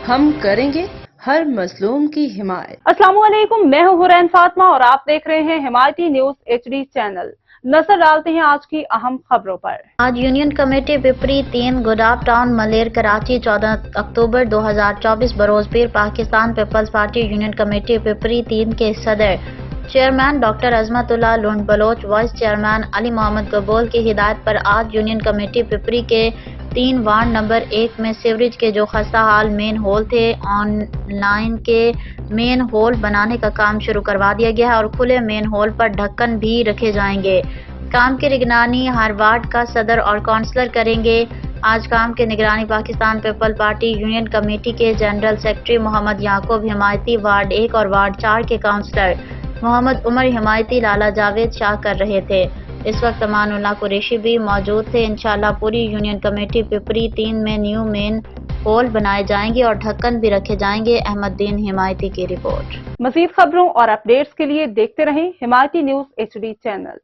ہم کریں گے ہر مظلوم کی حمایت۔ السلام علیکم، میں ہوں حرین فاطمہ اور آپ دیکھ رہے ہیں حمایتی نیوز HD چینل۔ نظر ڈالتے ہیں آج کی اہم خبروں پر۔ آج union committee Pipri 3 Gadap town Malir Karachi 14 اکتوبر 2024 بروز پیر پاکستان پیپلز پارٹی یونین کمیٹی پپری 3 کے صدر chairman doctor Azmat Ullah Lund Baloch, vice chairman Ali Muhammad Gabol کی ہدایت پر آج یونین کمیٹی پپری کے 3 وارڈ نمبر 1 میں سیوریج کے جو خستہ حال مین ہول تھے، آن لائن کے مین ہول بنانے کا کام شروع کروا دیا گیا ہے اور کھلے مین ہول پر ڈھکن بھی رکھے جائیں گے۔ کام کی نگرانی ہر وارڈ کا صدر اور کونسلر کریں گے۔ آج کام کی نگرانی Pakistan people party union committee کے جنرل سیکرٹری محمد یعقوب حمایتی، وارڈ 1 اور وارڈ 4 کے کونسلر محمد عمر حمایتی، لالا جاوید شاہ کر رہے تھے۔ اس وقت امان اللہ قریشی بھی موجود تھے۔ انشاءاللہ پوری یونین کمیٹی پپری 3 میں نیو مین ہول بنائے جائیں گے اور ڈھکن بھی رکھے جائیں گے۔ احمد دین حمایتی کی رپورٹ۔ مزید خبروں اور اپڈیٹس کے لیے دیکھتے رہیں حمایتی نیوز HD چینل۔